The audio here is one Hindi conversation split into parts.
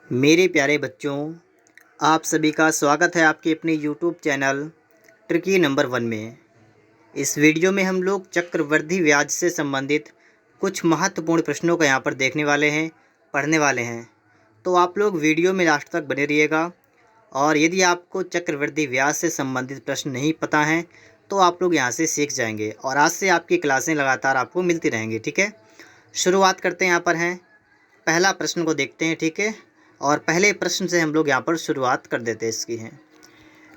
मेरे प्यारे बच्चों, आप सभी का स्वागत है आपके अपने यूट्यूब चैनल ट्रिकी नंबर 1 में। इस वीडियो में हम लोग चक्रवृद्धि ब्याज से संबंधित कुछ महत्वपूर्ण प्रश्नों का यहाँ पर देखने वाले हैं, पढ़ने वाले हैं। तो आप लोग वीडियो में लास्ट तक बने रहिएगा। और यदि आपको चक्रवृद्धि ब्याज से संबंधित प्रश्न नहीं पता हैं तो आप लोग यहाँ से सीख जाएंगे और आज से आपकी क्लासें लगातार आपको मिलती रहेंगी। ठीक है, शुरुआत करते हैं। यहाँ पर हैं, पहला प्रश्न को देखते हैं। ठीक है, और पहले प्रश्न से हम लोग यहाँ पर शुरुआत कर देते हैं इसकी हैं।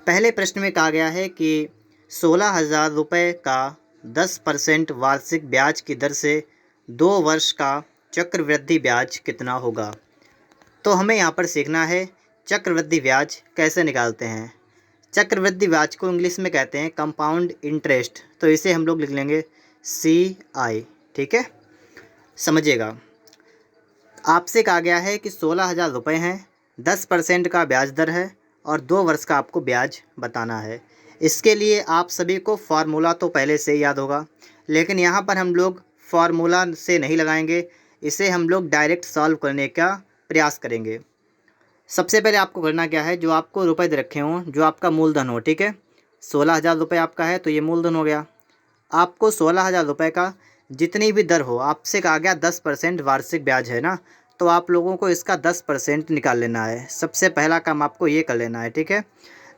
पहले प्रश्न में कहा गया है कि 16,000 रुपये का 10% वार्षिक ब्याज की दर से 2 वर्ष का चक्रवृद्धि ब्याज कितना होगा। तो हमें यहाँ पर सीखना है चक्रवृद्धि ब्याज कैसे निकालते हैं। चक्रवृद्धि ब्याज को इंग्लिश में कहते हैं कंपाउंड इंटरेस्ट, तो इसे हम लोग लिख लेंगे CI। ठीक है, समझिएगा। आपसे कहा गया है कि 16,000 रुपये हैं, 10% का ब्याज दर है और 2 वर्ष का आपको ब्याज बताना है। इसके लिए आप सभी को फार्मूला तो पहले से ही याद होगा, लेकिन यहाँ पर हम लोग फार्मूला से नहीं लगाएंगे, इसे हम लोग डायरेक्ट सॉल्व करने का प्रयास करेंगे। सबसे पहले आपको करना क्या है, जो आपको रुपए दे रखे हों, जो आपका मूलधन हो। ठीक है, 16,000 रुपये आपका है तो ये मूलधन हो गया। आपको 16,000 रुपये का जितनी भी दर हो, आपसे कहा गया 10% वार्षिक ब्याज है ना, तो आप लोगों को इसका 10% निकाल लेना है। सबसे पहला काम आपको ये कर लेना है। ठीक है,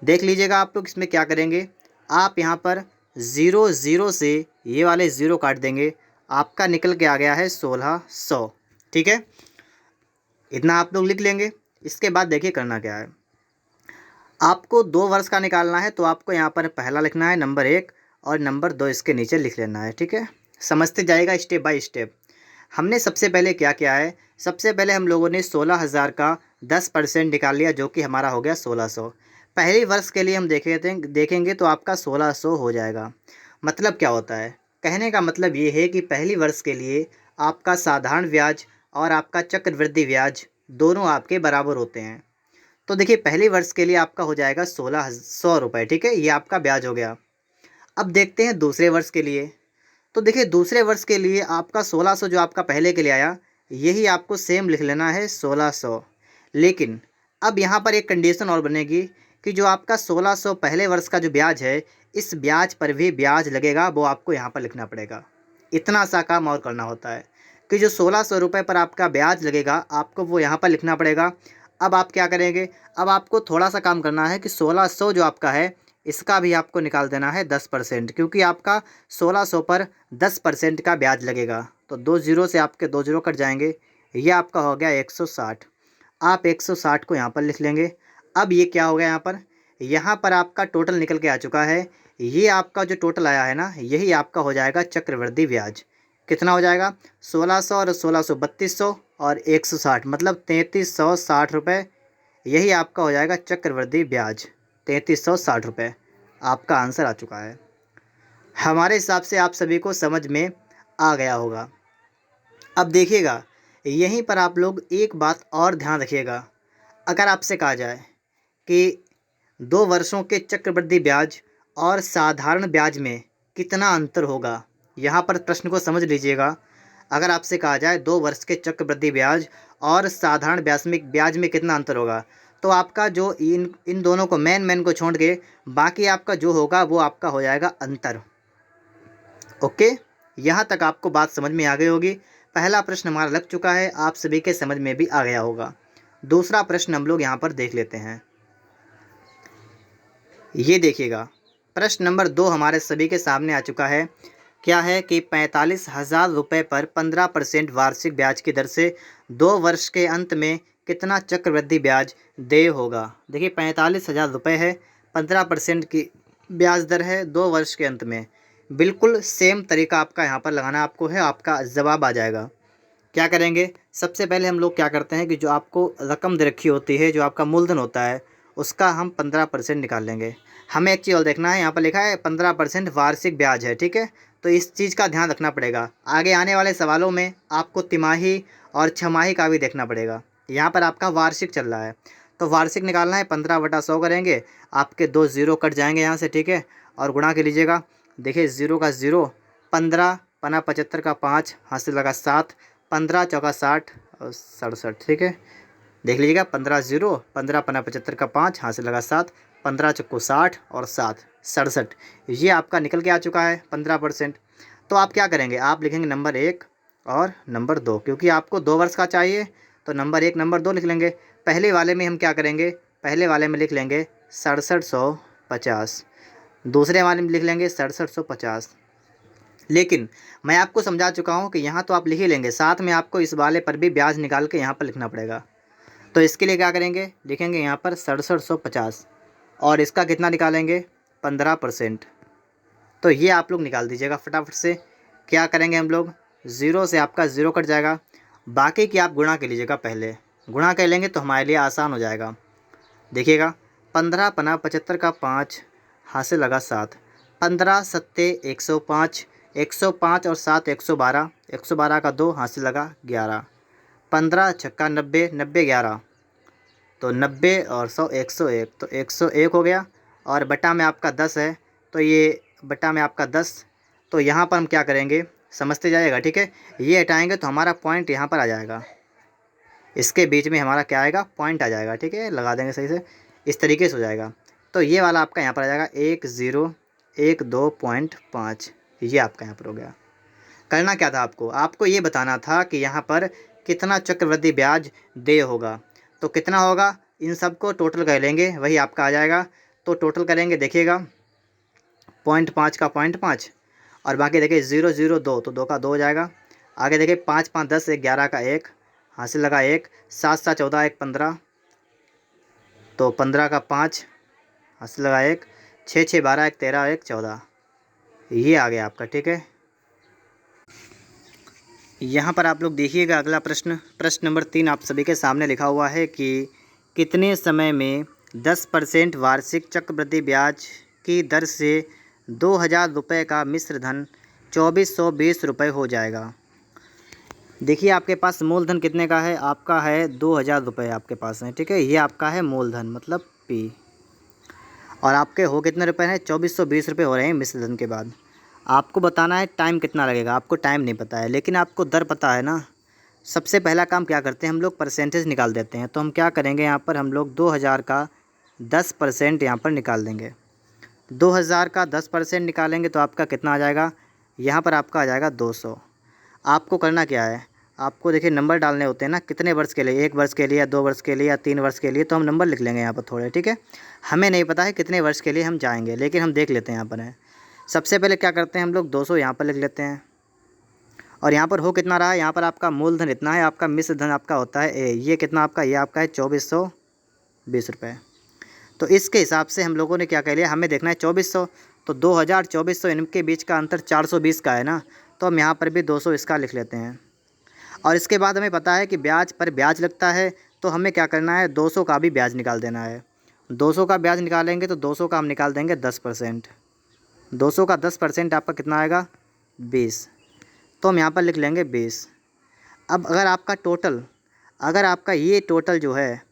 देख लीजिएगा आप लोग इसमें क्या करेंगे। आप यहाँ पर 0 से ये वाले 0 काट देंगे, आपका निकल के आ गया है 1600। ठीक है, इतना आप लोग लिख लेंगे। इसके बाद देखिए करना क्या है। आपको 2 वर्ष का निकालना है तो आपको यहाँ पर पहला लिखना है नंबर 1 और नंबर 2 इसके नीचे लिख लेना है। ठीक है, समझते जाएगा स्टेप बाय स्टेप। हमने सबसे पहले क्या किया है, सबसे पहले हम लोगों ने 16,000 का 10% निकाल लिया, जो कि हमारा हो गया 1600। पहले वर्ष के लिए हम देखेंगे तो आपका 1600 हो जाएगा। मतलब क्या होता है, कहने का मतलब ये है कि पहली वर्ष के लिए आपका साधारण ब्याज और आपका चक्रवृद्धि ब्याज दोनों आपके बराबर होते हैं। तो देखिए पहले वर्ष के लिए आपका हो जाएगा 1600 रुपये। ठीक है, ये आपका ब्याज हो गया। अब देखते हैं दूसरे वर्ष के लिए। तो देखिए दूसरे वर्ष के लिए आपका 1600 जो आपका पहले के लिए आया, यही आपको सेम लिख लेना है 1600। लेकिन अब यहाँ पर एक कंडीशन और बनेगी कि जो आपका 1600 पहले वर्ष का जो ब्याज है, इस ब्याज पर भी ब्याज लगेगा, वो आपको यहाँ पर लिखना पड़ेगा। इतना सा काम और करना होता है कि जो 1600 रुपये पर आपका ब्याज लगेगा, आपको वो यहाँ पर लिखना पड़ेगा। अब आप क्या करेंगे, अब आपको थोड़ा सा काम करना है कि 1600 जो आपका है, इसका भी आपको निकाल देना है 10%, क्योंकि आपका 1600 पर 10% का ब्याज लगेगा। तो 2 जीरो से आपके 2 जीरो कट जाएंगे, ये आपका हो गया 160। आप 160 को यहाँ पर लिख लेंगे। अब ये क्या हो गया, यहाँ पर आपका टोटल निकल के आ चुका है। ये आपका जो टोटल आया है ना, यही आपका हो जाएगा चक्रवृद्धि ब्याज। कितना हो जाएगा, 1600 और 1600 3200 और 160, मतलब 3360 रुपये। यही आपका हो जाएगा चक्रवृद्धि ब्याज, 3360 रुपये। आपका आंसर आ चुका है। हमारे हिसाब से आप सभी को समझ में आ गया होगा। अब देखिएगा, यहीं पर आप लोग एक बात और ध्यान रखिएगा। अगर आपसे कहा जाए कि 2 वर्षों के चक्रवृद्धि ब्याज और साधारण ब्याज में कितना अंतर होगा, यहाँ पर प्रश्न को समझ लीजिएगा। अगर आपसे कहा जाए 2 वर्ष के चक्रवृद्धि ब्याज और साधारण ब्याज में कितना अंतर होगा, तो आपका जो इन दोनों को मेन को छोड़ के बाकी आपका जो होगा वो आपका हो जाएगा अंतर। ओके, यहाँ तक आपको बात समझ में आ गई होगी। पहला प्रश्न हमारा लग चुका है, आप सभी के समझ में भी आ गया होगा। दूसरा प्रश्न हम लोग यहाँ पर देख लेते हैं। ये देखिएगा, प्रश्न नंबर 2 हमारे सभी के सामने आ चुका है। क्या है कि 45,000 रुपये पर 15% वार्षिक ब्याज की दर से 2 वर्ष के अंत में कितना चक्रवृद्धि ब्याज देय होगा। देखिए 45,000 रुपये है, 15% की ब्याज दर है 2 वर्ष के अंत में। बिल्कुल सेम तरीका आपका यहाँ पर लगाना आपको है, आपका जवाब आ जाएगा। क्या करेंगे, सबसे पहले हम लोग क्या करते हैं कि जो आपको रकम दे रखी होती है, जो आपका मूलधन होता है, उसका हम 15% निकाल लेंगे। हमें एक चीज़ और देखना है, यहाँ पर लिखा है 15% वार्षिक ब्याज है। ठीक है, तो इस चीज़ का ध्यान रखना पड़ेगा। आगे आने वाले सवालों में आपको तिमाही और छमाही का भी देखना पड़ेगा। यहाँ पर आपका वार्षिक चल रहा है, तो वार्षिक निकालना है। 15/100 करेंगे, आपके 2 जीरो कट जाएंगे यहाँ से। ठीक है, और गुणा के लीजिएगा। देखिए 0 का 0, 15 पना 75 का 5, हाथ से लगा 7, 15 चौका 60 और 67। ठीक है, देख लीजिएगा, 15 जीरो, 15 पन्ना 75 का 5, हाथ से लगा 7, 15 चक्को 60 और 7 67। ये आपका निकल के आ चुका है 15%। तो आप क्या करेंगे, आप लिखेंगे नंबर 1 और नंबर 2, क्योंकि आपको 2 वर्ष का चाहिए तो नंबर 1 नंबर 2 लिख लेंगे। पहले वाले में हम क्या करेंगे, पहले वाले में लिख लेंगे 6750, दूसरे वाले में लिख लेंगे 6750। लेकिन मैं आपको समझा चुका हूँ कि यहाँ तो आप लिख ही लेंगे, साथ में आपको इस वाले पर भी ब्याज निकाल के यहाँ पर लिखना पड़ेगा। तो इसके लिए क्या करेंगे, लिखेंगे यहाँ पर 6750 और इसका कितना निकालेंगे 15%। तो ये आप लोग निकाल दीजिएगा फटाफट से। क्या करेंगे हम लोग, ज़ीरो से आपका ज़ीरो कट जाएगा, बाकी की आप गुणा कर लीजिएगा। पहले गुणा कर लेंगे तो हमारे लिए आसान हो जाएगा। देखिएगा, 15 पन्ना 75 का 5, हाथ से लगा 7, 15 सत्ते 105, 105 और 7 112, 112 का 2, हाथ से लगा 11, 15 छक्का 90, 90 11, तो 90 और 100 101, तो 101 हो गया। और बटा में आपका 10 है, तो ये बटा में आपका 10, तो यहाँ पर हम क्या करेंगे, समझते जाइएगा, ठीक है। ये हटाएंगे तो हमारा पॉइंट यहाँ पर आ जाएगा, इसके बीच में हमारा क्या आएगा, पॉइंट आ जाएगा, ठीक है। लगा देंगे सही से, इस तरीके से हो जाएगा। तो ये वाला आपका यहाँ पर आ जाएगा 1012.5, ये आपका यहाँ पर हो गया। करना क्या था आपको, आपको ये बताना था कि यहाँ पर कितना चक्रवृद्धि ब्याज देय होगा। तो कितना होगा, इन सब को टोटल कर लेंगे, वही आपका आ जाएगा। तो टोटल करेंगे, देखिएगा 0.5 का 0.5 और बाकी देखिए 002, तो 2 का 2 हो जाएगा। आगे देखिए 5 5 10, 11 का 1, हाथ से लगा 1, 7 7 14, 1 15, तो 15 का 5, हाथ से लगा 1, 6 6 12, 1 13, 1 14, ये आ गया आपका, ठीक है। यहाँ पर आप लोग देखिएगा अगला प्रश्न, प्रश्न नंबर 3 आप सभी के सामने लिखा हुआ है कि कितने समय में 10% वार्षिक चक्रवृद्धि ब्याज की दर से 2000 रुपये का मिश्र धन 2420 रुपये हो जाएगा। देखिए आपके पास मूलधन कितने का है, आपका है 2000 रुपये आपके पास है, ठीक है। ये आपका है मूलधन मतलब P, और आपके हो कितने रुपए हैं, 2420 रुपये हो रहे हैं मिश्र धन के बाद। आपको बताना है टाइम कितना लगेगा, आपको टाइम नहीं पता है लेकिन आपको दर पता है ना। सबसे पहला काम क्या करते हैं हम लोग, परसेंटेज निकाल देते हैं। तो हम क्या करेंगे, यहाँ पर हम लोग 2000 का 10% यहाँ पर निकाल देंगे। 2000 का 10% निकालेंगे तो आपका कितना आ जाएगा, यहाँ पर आपका आ जाएगा 200। आपको करना क्या है, आपको देखिए नंबर डालने होते हैं ना, कितने वर्ष के लिए, 1 वर्ष के लिए या 2 वर्ष के लिए या 3 वर्ष के लिए। तो हम नंबर लिख लेंगे यहाँ पर थोड़े, ठीक है। हमें नहीं पता है कितने वर्ष के लिए हम जाएंगे, लेकिन हम देख लेते हैं यहाँ पर है। सबसे पहले क्या करते हैं हम लोग, 200 यहाँ पर लिख लेते हैं। और यहाँ पर हो कितना रहा है, यहाँ पर आपका मूलधन इतना है, आपका मिश्र धन आपका होता है ए, ये कितना आपका, ये आपका है 2420 रुपये। तो इसके हिसाब से हम लोगों ने क्या कह लिया, हमें देखना है 2400, तो 2000 2400 इनके बीच का अंतर 420 का है ना। तो हम यहाँ पर भी 200 इसका लिख लेते हैं। और इसके बाद हमें पता है कि ब्याज पर ब्याज लगता है, तो हमें क्या करना है, 200 का भी ब्याज निकाल देना है। 200 का ब्याज निकालेंगे तो 200 का हम निकाल देंगे 10%। 200 का 10% आपका कितना आएगा, 20। तो हम यहाँ पर लिख लेंगे 20। अब अगर आपका टोटल, अगर आपका ये टोटल जो है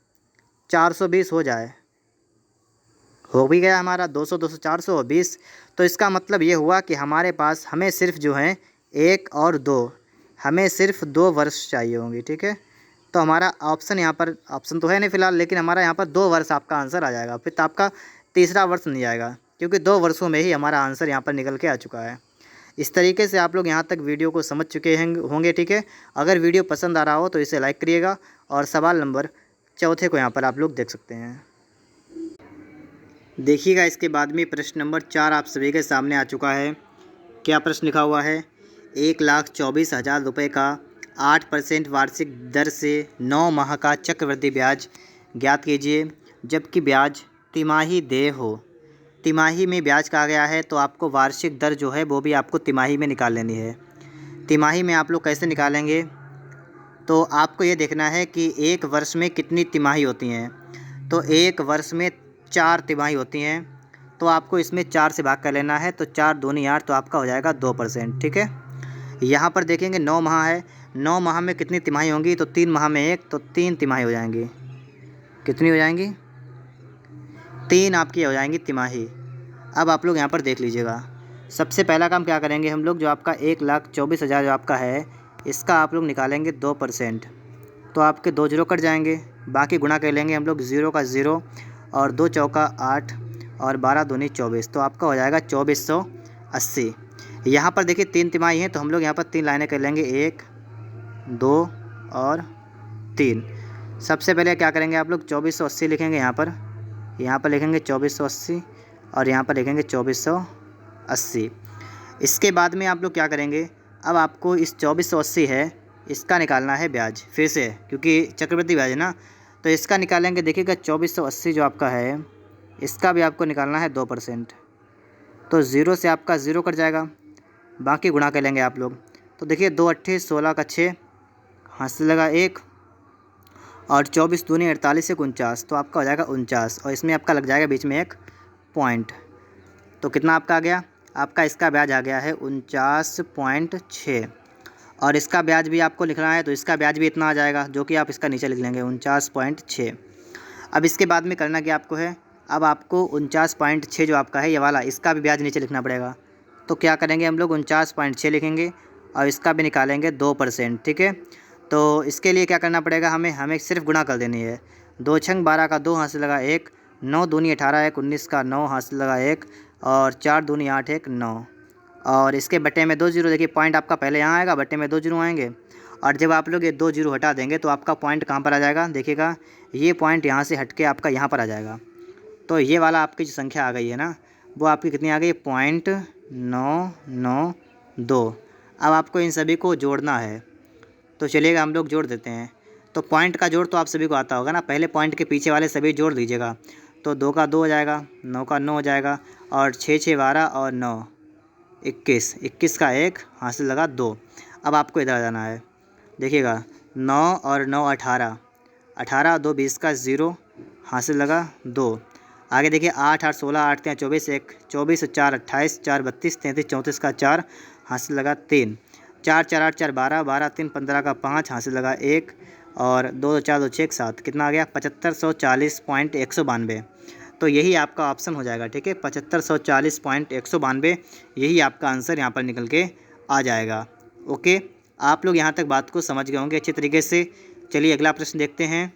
420 हो जाए, हो भी गया हमारा 200 200 400 और 20, तो इसका मतलब ये हुआ कि हमारे पास हमें सिर्फ जो है 1 और 2, हमें सिर्फ 2 वर्ष चाहिए होंगे, ठीक है। तो हमारा ऑप्शन यहाँ पर, ऑप्शन तो है नहीं फ़िलहाल, लेकिन हमारा यहाँ पर 2 वर्ष आपका आंसर आ जाएगा। फिर तो आपका तीसरा वर्ष नहीं आएगा, क्योंकि 2 वर्षों में ही हमारा आंसर यहाँ पर निकल के आ चुका है। इस तरीके से आप लोग यहाँ तक वीडियो को समझ चुके होंगे, ठीक है। अगर वीडियो पसंद आ रहा हो तो इसे लाइक करिएगा। और सवाल नंबर 4 को यहाँ पर आप लोग देख सकते हैं। देखिएगा इसके बाद में प्रश्न नंबर 4 आप सभी के सामने आ चुका है। क्या प्रश्न लिखा हुआ है, 1,24,000 रुपये का 8% वार्षिक दर से 9 माह का चक्रवृद्धि ब्याज ज्ञात कीजिए, जबकि ब्याज तिमाही देय हो। तिमाही में ब्याज कहा गया है, तो आपको वार्षिक दर जो है वो भी आपको तिमाही में निकाल लेनी है। तिमाही में आप लोग कैसे निकालेंगे, तो आपको ये देखना है कि एक वर्ष में कितनी तिमाही होती हैं। तो एक वर्ष में 4 तिमाही होती हैं, तो आपको इसमें 4 से भाग कर लेना है। तो 4 दूनी 8, तो आपका हो जाएगा 2%, ठीक है। यहाँ पर देखेंगे 9 माह है, 9 माह में कितनी तिमाही होंगी, तो 3 माह में 1, तो 3 तिमाही हो जाएंगी। कितनी हो जाएंगी, 3 आपकी हो जाएंगी तिमाही। अब आप लोग यहाँ पर देख लीजिएगा, सबसे पहला काम क्या करेंगे हम लोग, जो आपका 1,24,000 जो आपका है, इसका आप लोग निकालेंगे 2%। तो आपके 2 जीरो कट जाएंगे, बाकी गुणा कर लेंगे हम लोग 0 का 0 और 2 चौका 8 और 12 दूनी 24, तो आपका हो जाएगा 2480। यहाँ पर देखिए 3 तिमाही हैं तो हम लोग यहाँ पर 3 लाइनें कर लेंगे, 1 2 और 3। सबसे पहले क्या करेंगे आप लोग 2480 लिखेंगे, यहाँ पर लिखेंगे 2480 और यहाँ पर लिखेंगे 2480। इसके बाद में आप लोग क्या करेंगे, अब आपको इस 2480 है इसका निकालना है ब्याज फिर से, क्योंकि चक्रवृद्धि ब्याज है ना, तो इसका निकालेंगे। देखिएगा 2480 जो आपका है इसका भी आपको निकालना है 2%, तो 0 से आपका 0 कट जाएगा, बाकी गुणा कर लेंगे आप लोग। तो देखिए 2 अट्ठे 16 का 6, हाथ से लगा 1 और 24 दूनी 48 एक 49, तो आपका हो जाएगा 49 और इसमें आपका लग जाएगा बीच में एक पॉइंट। तो कितना आपका आ गया, आपका इसका ब्याज आ गया है 49.6 और इसका ब्याज भी आपको लिखना है तो इसका ब्याज भी इतना आ जाएगा, जो कि आप इसका नीचे लिख लेंगे 49.6। अब इसके बाद में करना क्या आपको है, अब आपको 49.6 जो आपका है ये वाला, इसका भी ब्याज नीचे लिखना पड़ेगा। तो क्या करेंगे हम लोग 49.6 लिखेंगे और इसका भी निकालेंगे 2%, ठीक है। तो इसके लिए क्या करना पड़ेगा, हमें सिर्फ गुणा कर देनी है। 2 छंग 12 का 2, हाथ से लगा 1, 9 दूनी 18 एक 19 का 9, हाथ से लगा 1 और 4 दूनी 8 एक 9 और इसके बट्टे में 2 जीरो। देखिए पॉइंट आपका पहले यहाँ आएगा, बट्टे में 2 जीरो आएंगे और जब आप लोग ये 2 जीरो हटा देंगे तो आपका पॉइंट कहाँ पर आ जाएगा, देखिएगा ये पॉइंट यहाँ से हट के आपका यहाँ पर आ जाएगा। तो ये वाला आपकी जो संख्या आ गई है ना, वो आपकी कितनी आ गई, 0.992। अब आपको इन सभी को जोड़ना है, तो चलिएगा हम लोग जोड़ देते हैं। तो पॉइंट का जोड़ तो आप सभी को आता होगा ना, पहले पॉइंट के पीछे वाले सभी जोड़ दीजिएगा। तो 2 का 2 हो जाएगा, 9 का 9 हो जाएगा और 6 6 12 और 9 21, 21 का 1, हाथ से लगा 2। अब आपको इधर आ जाना है, देखिएगा 9 और 9 18, 18 2 20 का 0, हाथ से लगा 2। आगे देखिए 8 8 16 8 3 24 1 24 4 28 4 32 33 34 का 4, हाथ से लगा 3, 4 4 8 4 12 12 3 15 का 5, हाथ से लगा 1 और 2 2 4 2 6 7, कितना आ गया 7540.192। तो यही आपका ऑप्शन हो जाएगा, ठीक है, 7540.192 यही आपका आंसर यहाँ पर निकल के आ जाएगा। ओके, आप लोग यहाँ तक बात को समझ गए होंगे अच्छे तरीके से। चलिए अगला प्रश्न देखते हैं।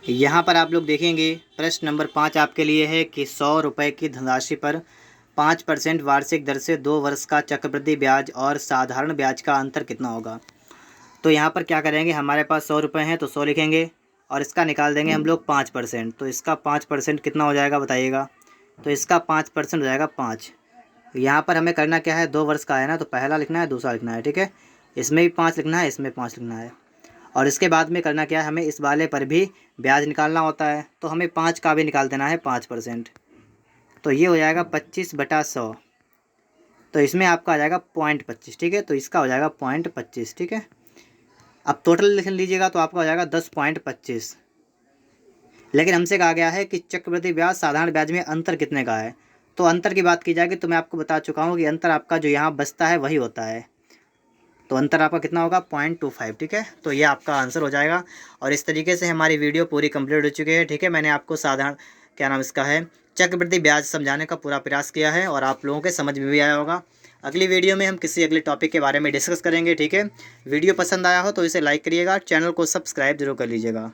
यहाँ पर आप लोग देखेंगे प्रश्न नंबर 5 आपके लिए है कि 100 रुपये की धनराशि पर 5% वार्षिक दर से 2 वर्ष का चक्रवृद्धि ब्याज और साधारण ब्याज का अंतर कितना होगा। तो यहाँ पर क्या करेंगे, हमारे पास 100 रुपये हैं तो 100 लिखेंगे और इसका निकाल देंगे हम लोग 5%। तो इसका 5% कितना हो जाएगा बताइएगा। तो इसका 5% हो जाएगा 5। यहाँ पर हमें करना क्या है, 2 वर्ष का है ना, तो पहला लिखना है दूसरा लिखना है, ठीक है। इसमें भी 5 लिखना है, इसमें 5 लिखना है और इसके बाद में करना क्या है, हमें इस वाले पर भी ब्याज निकालना होता है, तो हमें 5 का भी निकाल देना है 5%। तो ये हो जाएगा 25/100। तो इसमें आपका आ जाएगा 0.25, ठीक है। तो इसका हो जाएगा 0.25, ठीक है। अब टोटल लिख लीजिएगा तो आपका हो जाएगा 10.25। लेकिन हमसे कहा गया है कि चक्रवृद्धि ब्याज साधारण ब्याज में अंतर कितने का है। तो अंतर की बात की जाएगी तो मैं आपको बता चुका हूँ कि अंतर आपका जो यहाँ बचता है वही होता है। तो अंतर आपका कितना होगा 0.25, ठीक है। तो ये आपका आंसर हो जाएगा और इस तरीके से हमारी वीडियो पूरी कंप्लीट हो चुकी है, ठीक है। मैंने आपको साधारण क्या नाम इसका है चक्रवृद्धि ब्याज समझाने का पूरा प्रयास किया है और आप लोगों के समझ में भी आया होगा। अगली वीडियो में हम किसी अगले टॉपिक के बारे में डिस्कस करेंगे, ठीक है। वीडियो पसंद आया हो तो इसे लाइक करिएगा, चैनल को सब्सक्राइब जरूर कर लीजिएगा।